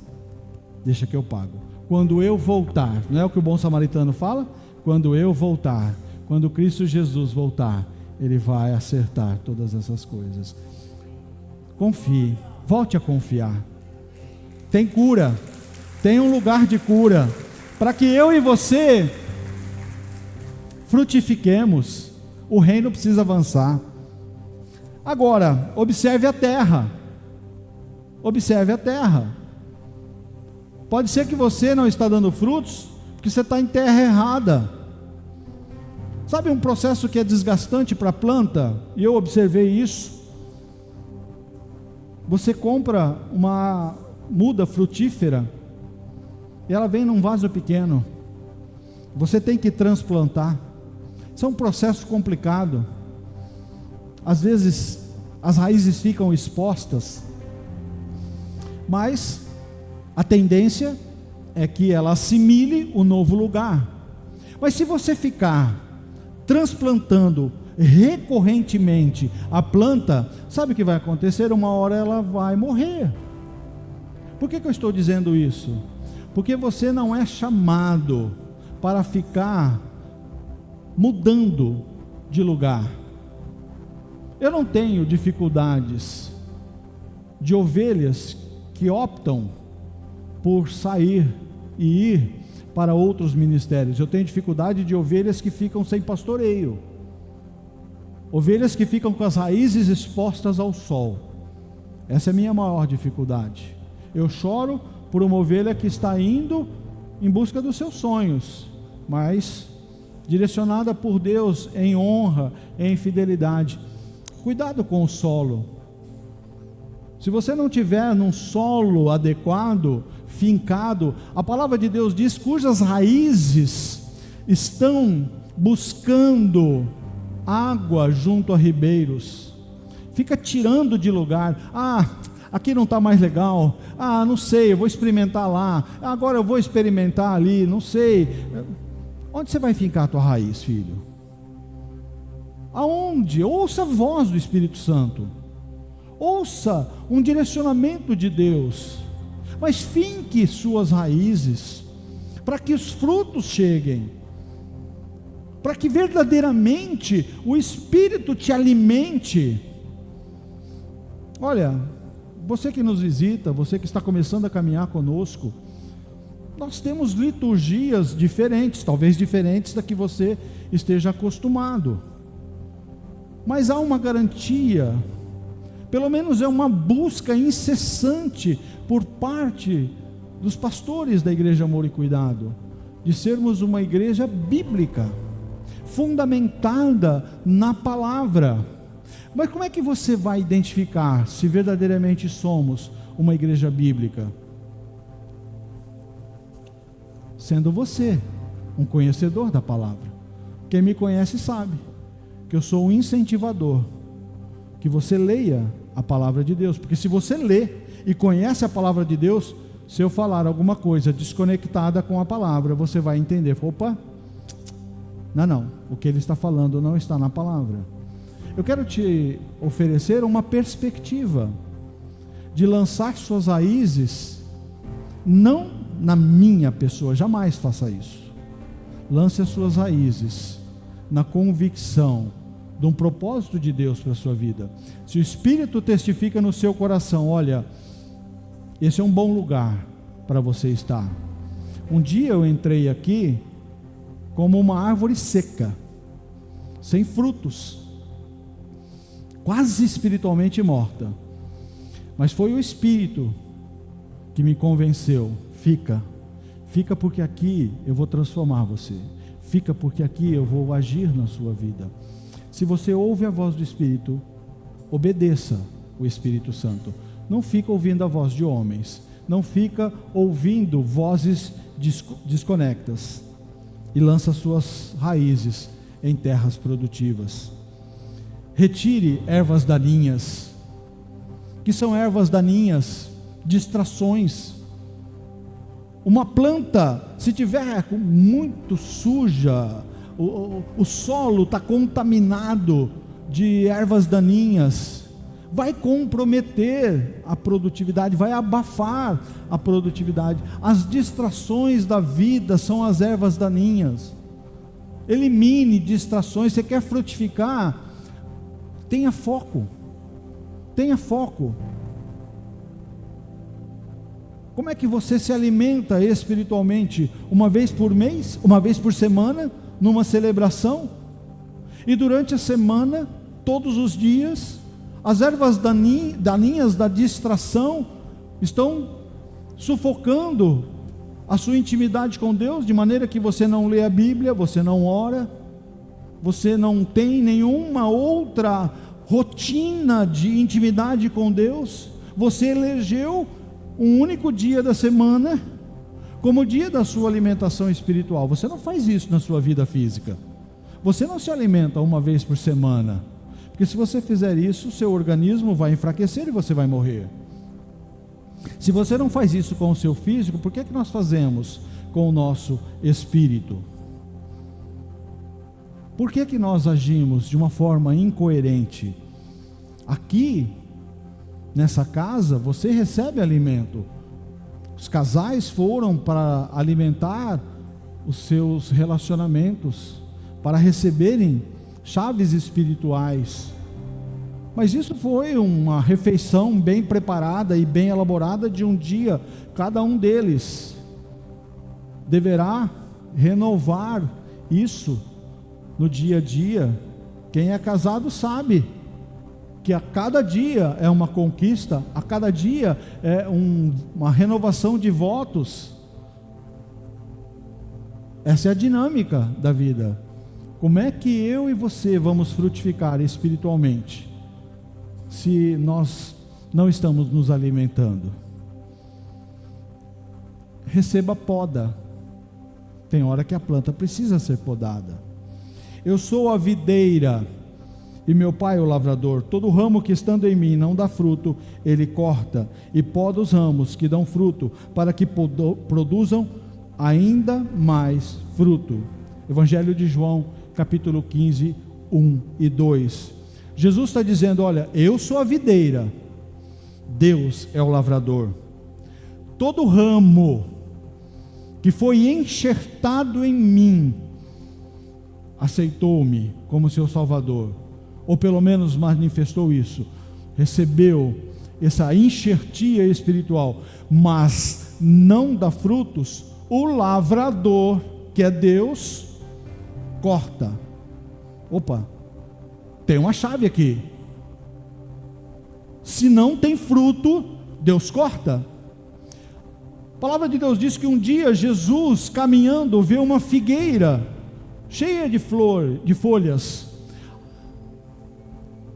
deixa que eu pago. Quando eu voltar, não é o que o bom samaritano fala? Quando eu voltar, quando Cristo Jesus voltar, Ele vai acertar todas essas coisas. Confie, volte a confiar. Tem cura, tem um lugar de cura, para que eu e você frutifiquemos. O reino precisa avançar. Agora, observe a terra. Observe a terra. Pode ser que você não está dando frutos, porque você está em terra errada. Sabe um processo que é desgastante para a planta? E eu observei isso. Você compra uma muda frutífera, e ela vem num vaso pequeno. Você tem que transplantar. Isso é um processo complicado. Às vezes as raízes ficam expostas, mas a tendência é que ela assimile o novo lugar. Mas se você ficar transplantando recorrentemente a planta, sabe o que vai acontecer? Uma hora ela vai morrer. Por que eu estou dizendo isso? Porque você não é chamado para ficar mudando de lugar. Eu não tenho dificuldades de ovelhas que optam por sair e ir para outros ministérios. Eu tenho dificuldade de ovelhas que ficam sem pastoreio, ovelhas que ficam com as raízes expostas ao sol. Essa é a minha maior dificuldade. Eu choro por uma ovelha que está indo em busca dos seus sonhos, mas direcionada por Deus em honra, em fidelidade. Cuidado com o solo. Se você não tiver num solo adequado, fincado, a palavra de Deus diz: cujas raízes estão buscando água junto a ribeiros, fica tirando de lugar. Aqui não está mais legal. Não sei, eu vou experimentar lá. Agora eu vou experimentar ali, não sei. Onde você vai fincar a tua raiz, filho? Aonde? Ouça a voz do Espírito Santo. Ouça um direcionamento de Deus. Mas finque suas raízes, para que os frutos cheguem, para que verdadeiramente o Espírito te alimente. Olha, você que nos visita, você que está começando a caminhar conosco, nós temos liturgias diferentes, talvez diferentes da que você esteja acostumado, mas há uma garantia, pelo menos é uma busca incessante por parte dos pastores da Igreja Amor e Cuidado, de sermos uma igreja bíblica, fundamentada na palavra. Mas como é que você vai identificar se verdadeiramente somos uma igreja bíblica? Sendo você um conhecedor da palavra. Quem me conhece sabe que eu sou um incentivador, que você leia a palavra de Deus, porque se você lê e conhece a palavra de Deus, se eu falar alguma coisa desconectada com a palavra, você vai entender: opa, não, o que ele está falando não está na palavra. Eu quero te oferecer uma perspectiva de lançar suas raízes, não na minha pessoa, jamais faça isso. Lance as suas raízes na convicção de um propósito de Deus para a sua vida. Se o Espírito testifica no seu coração, olha, esse é um bom lugar para você estar. Um dia eu entrei aqui como uma árvore seca, sem frutos, quase espiritualmente morta, mas foi o Espírito que me convenceu. Fica porque aqui eu vou transformar você, fica porque aqui eu vou agir na sua vida. Se você ouve a voz do Espírito, obedeça o Espírito Santo. Não fica ouvindo a voz de homens, não fica ouvindo vozes desconectas, e lança suas raízes em terras produtivas. Retire ervas daninhas. Que são ervas daninhas? Distrações. Uma planta, se tiver muito suja, o solo está contaminado de ervas daninhas, vai comprometer a produtividade, vai abafar a produtividade. As distrações da vida são as ervas daninhas. Elimine distrações. Você quer frutificar? Tenha foco. Tenha foco. Como é que você se alimenta espiritualmente? Uma vez por mês? Uma vez por semana? Numa celebração? E durante a semana, todos os dias, as ervas daninhas da distração estão sufocando a sua intimidade com Deus, de maneira que você não lê a Bíblia, você não ora, você não tem nenhuma outra rotina de intimidade com Deus. Você elegeu um único dia da semana como dia da sua alimentação espiritual. Você não faz isso na sua vida física. Você não se alimenta uma vez por semana, porque se você fizer isso, seu organismo vai enfraquecer e você vai morrer. Se você não faz isso com o seu físico, por que nós fazemos com o nosso espírito? Por que nós agimos de uma forma incoerente? Aqui, nessa casa, você recebe alimento. Os casais foram para alimentar os seus relacionamentos, para receberem chaves espirituais. Mas isso foi uma refeição bem preparada e bem elaborada de um dia. Cada um deles deverá renovar isso no dia a dia. Quem é casado sabe que a cada dia é uma conquista, a cada dia é uma renovação de votos. Essa é a dinâmica da vida. Como é que eu e você vamos frutificar espiritualmente, se nós não estamos nos alimentando? Receba poda. Tem hora que a planta precisa ser podada. Eu sou a videira e meu pai é o lavrador. Todo ramo que estando em mim não dá fruto, ele corta e poda os ramos que dão fruto, para que produzam ainda mais fruto. Evangelho de João, capítulo 15, 1 e 2. Jesus está dizendo: olha, eu sou a videira, Deus é o lavrador. Todo ramo que foi enxertado em mim aceitou-me como seu Salvador, ou pelo menos manifestou isso, recebeu essa enxertia espiritual, mas não dá frutos, o lavrador, que é Deus, corta. Opa, tem uma chave aqui. Se não tem fruto, Deus corta. A palavra de Deus diz que um dia Jesus, caminhando, vê uma figueira cheia de folhas.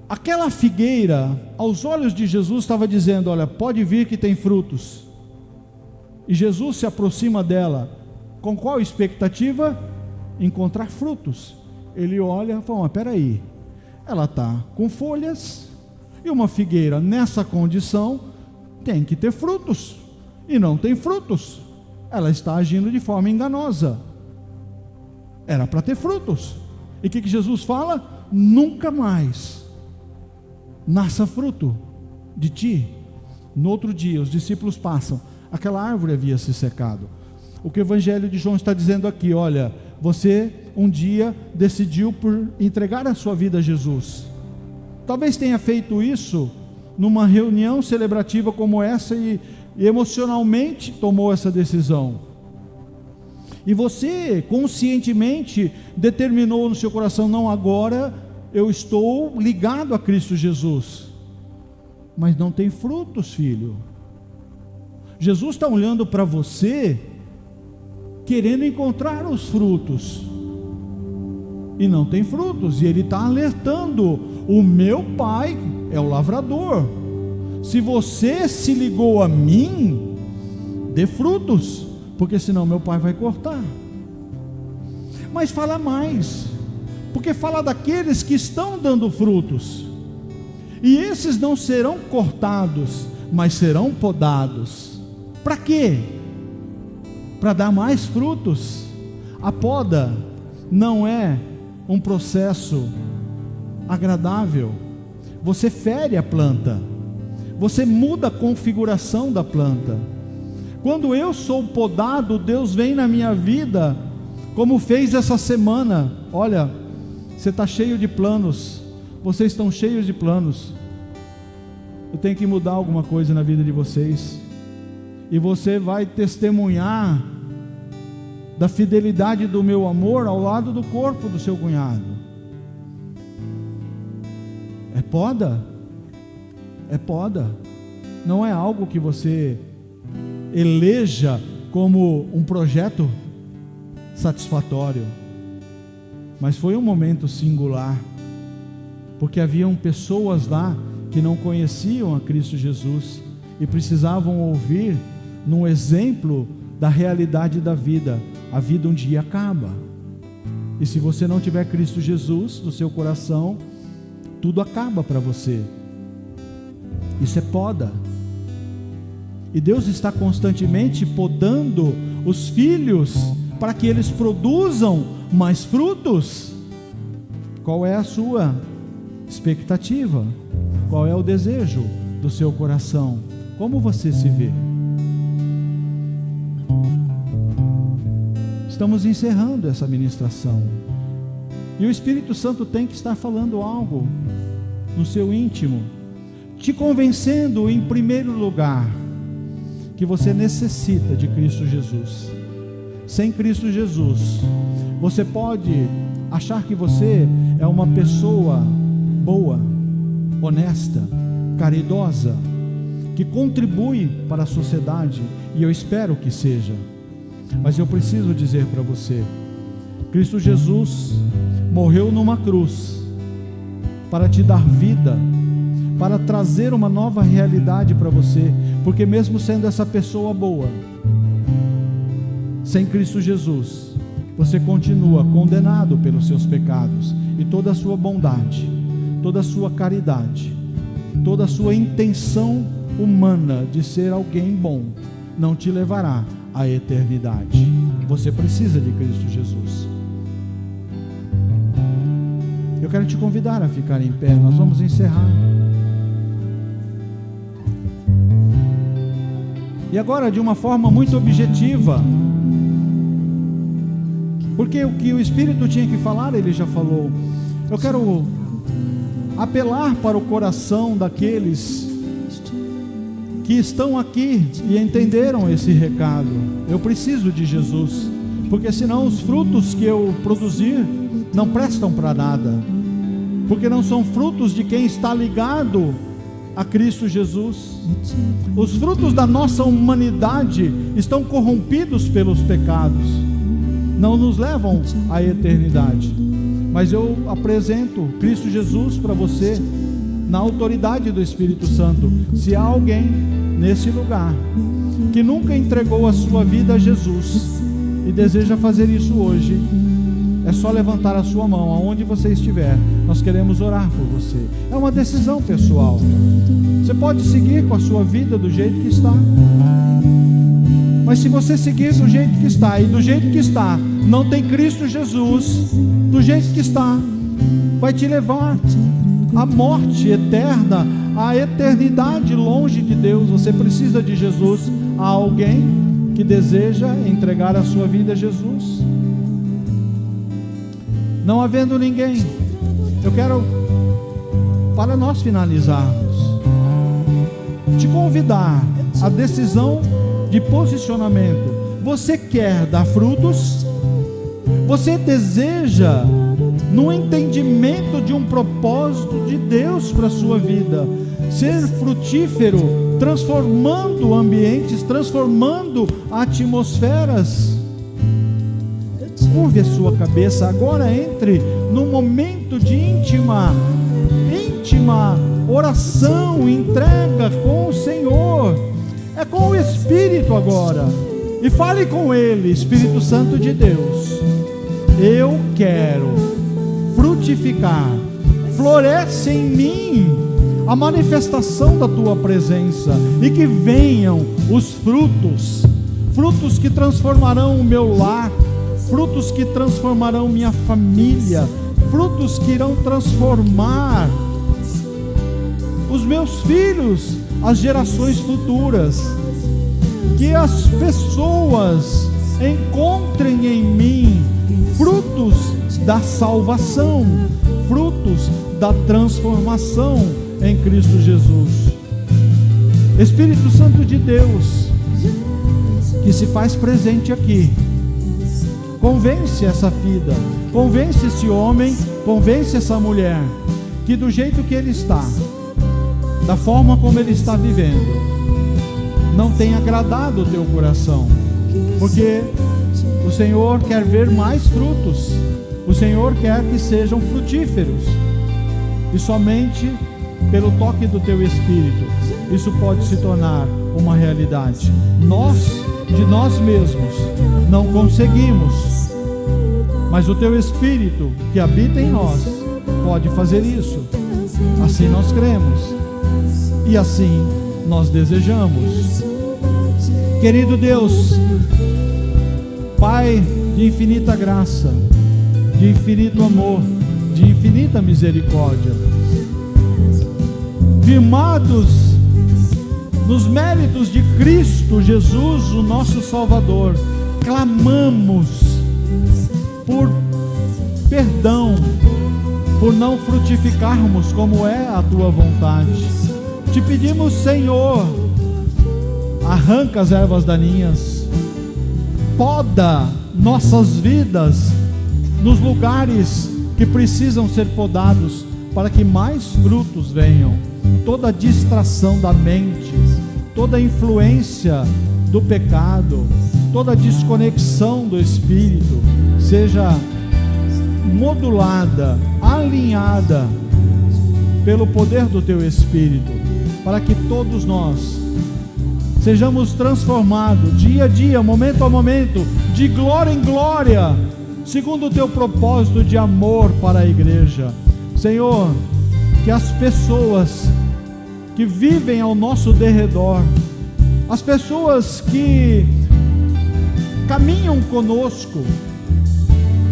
Aquela figueira, aos olhos de Jesus, estava dizendo: olha, pode vir que tem frutos. E Jesus se aproxima dela, com qual expectativa? Encontrar frutos. Ele olha e fala: mas peraí, ela está com folhas, e uma figueira nessa condição tem que ter frutos, e não tem frutos. Ela está agindo de forma enganosa. Era para ter frutos. E o que Jesus fala? Nunca mais nasça fruto de ti. No outro dia, os discípulos passam, aquela árvore havia se secado. O que o Evangelho de João está dizendo aqui: olha, você um dia decidiu por entregar a sua vida a Jesus. Talvez tenha feito isso numa reunião celebrativa como essa e emocionalmente tomou essa decisão. E você conscientemente determinou no seu coração: não, agora eu estou ligado a Cristo Jesus. Mas não tem frutos, filho. Jesus está olhando para você, querendo encontrar os frutos, e não tem frutos, e Ele está alertando: o meu Pai é o lavrador. Se você se ligou a mim, dê frutos, porque senão meu Pai vai cortar. Mas fala mais, porque fala daqueles que estão dando frutos, e esses não serão cortados, mas serão podados. Para quê? Para dar mais frutos. A poda não é um processo agradável. Você fere a planta, você muda a configuração da planta. Quando eu sou podado, Deus vem na minha vida, como fez essa semana. Olha, você está cheio de planos, vocês estão cheios de planos. Eu tenho que mudar alguma coisa na vida de vocês, e você vai testemunhar da fidelidade do meu amor ao lado do corpo do seu cunhado. É poda? É poda. Não é algo que você eleja como um projeto satisfatório, mas foi um momento singular, porque haviam pessoas lá que não conheciam a Cristo Jesus e precisavam ouvir num exemplo da realidade da vida. A vida um dia acaba, e se você não tiver Cristo Jesus no seu coração, tudo acaba para você. Isso é poda, e Deus está constantemente podando os filhos para que eles produzam mais frutos. Qual é a sua expectativa? Qual é o desejo do seu coração? Como você se vê? Estamos encerrando essa ministração, e o Espírito Santo tem que estar falando algo no seu íntimo, te convencendo em primeiro lugar que você necessita de Cristo Jesus. Sem Cristo Jesus, você pode achar que você é uma pessoa boa, honesta, caridosa, que contribui para a sociedade, e eu espero que seja. Mas eu preciso dizer para você: Cristo Jesus morreu numa cruz para te dar vida, para trazer uma nova realidade para você, porque mesmo sendo essa pessoa boa, sem Cristo Jesus, você continua condenado pelos seus pecados, e toda a sua bondade, toda a sua caridade, toda a sua intenção humana de ser alguém bom não te levará à eternidade. Você precisa de Cristo Jesus. Eu quero te convidar a ficar em pé, nós vamos encerrar. E agora, de uma forma muito objetiva, porque o que o Espírito tinha que falar, ele já falou. Eu quero apelar para o coração daqueles que estão aqui e entenderam esse recado. Eu preciso de Jesus, porque senão os frutos que eu produzir não prestam para nada, porque não são frutos de quem está ligado a Cristo Jesus. Os frutos da nossa humanidade estão corrompidos pelos pecados, não nos levam à eternidade. Mas eu apresento Cristo Jesus para você, na autoridade do Espírito Santo. Se há alguém nesse lugar que nunca entregou a sua vida a Jesus e deseja fazer isso hoje, é só levantar a sua mão aonde você estiver. Nós queremos orar por você. É uma decisão pessoal. Você pode seguir com a sua vida do jeito que está, mas se você seguir do jeito que está, e do jeito que está não tem Cristo Jesus, do jeito que está vai te levar a morte eterna, a eternidade longe de Deus. Você precisa de Jesus. Há alguém que deseja entregar a sua vida a Jesus? Não havendo ninguém, eu quero, para nós finalizarmos, te convidar à decisão de posicionamento. Você quer dar frutos? Você deseja, no entendimento de um propósito de Deus para a sua vida, ser frutífero, transformando ambientes, transformando atmosferas? Curve a sua cabeça agora, entre num momento de íntima oração, entrega com o Senhor. É com o Espírito agora, e fale com Ele. Espírito Santo de Deus, eu quero frutificar, floresce em mim a manifestação da Tua presença, e que venham os frutos que transformarão o meu lar, frutos que transformarão minha família, frutos que irão transformar os meus filhos, as gerações futuras. Que as pessoas encontrem em mim frutos da salvação, frutos da transformação em Cristo Jesus. Espírito Santo de Deus, que se faz presente aqui, convence essa vida, convence esse homem, convence essa mulher, que do jeito que ele está, da forma como ele está vivendo, não tem agradado o teu coração, porque o Senhor quer ver mais frutos, o Senhor quer que sejam frutíferos, e somente pelo toque do teu Espírito isso pode se tornar uma realidade. De nós mesmos não conseguimos, mas o teu Espírito que habita em nós pode fazer isso. Assim nós cremos e assim nós desejamos. Querido Deus, Pai de infinita graça, de infinito amor, de infinita misericórdia, firmados nos méritos de Cristo Jesus, o nosso Salvador, clamamos por perdão, por não frutificarmos como é a Tua vontade. Te pedimos, Senhor, arranca as ervas daninhas, poda nossas vidas nos lugares que precisam ser podados, para que mais frutos venham. Toda distração da mente, toda influência do pecado, toda desconexão do Espírito seja modulada, alinhada pelo poder do Teu Espírito, para que todos nós sejamos transformados dia a dia, momento a momento, de glória em glória, segundo o Teu propósito de amor para a igreja. Senhor, que as pessoas que vivem ao nosso derredor, as pessoas que caminham conosco,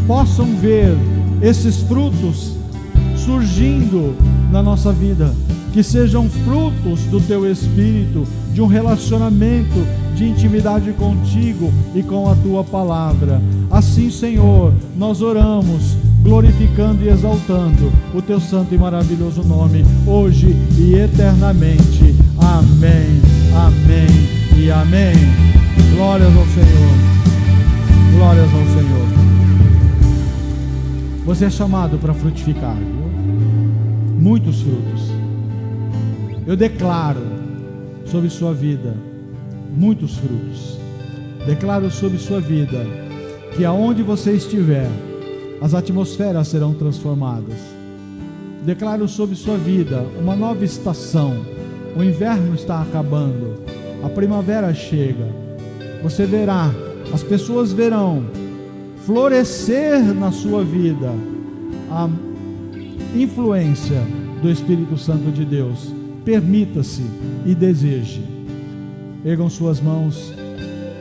possam ver esses frutos surgindo na nossa vida, que sejam frutos do Teu Espírito, de um relacionamento de intimidade contigo e com a Tua palavra. Assim, Senhor, nós oramos, glorificando e exaltando o Teu santo e maravilhoso nome, hoje e eternamente. Amém, amém e amém. Glórias ao Senhor, glórias ao Senhor. Você é chamado para frutificar, viu? Muitos frutos. Eu declaro sobre sua vida muitos frutos. Declaro sobre sua vida que aonde você estiver, as atmosferas serão transformadas. Declaro sobre sua vida uma nova estação. O inverno está acabando, a primavera chega. Você verá, as pessoas verão florescer na sua vida a influência do Espírito Santo de Deus. Permita-se e deseje. Ergam suas mãos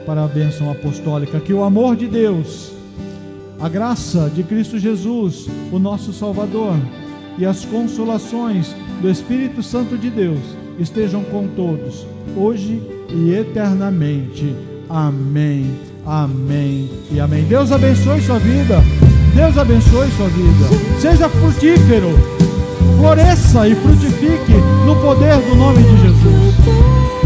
para a bênção apostólica. Que o amor de Deus, a graça de Cristo Jesus, o nosso Salvador, e as consolações do Espírito Santo de Deus estejam com todos, hoje e eternamente. Amém, amém e amém. Deus abençoe sua vida. Deus abençoe sua vida. Seja frutífero, floresça e frutifique no poder do nome de Jesus.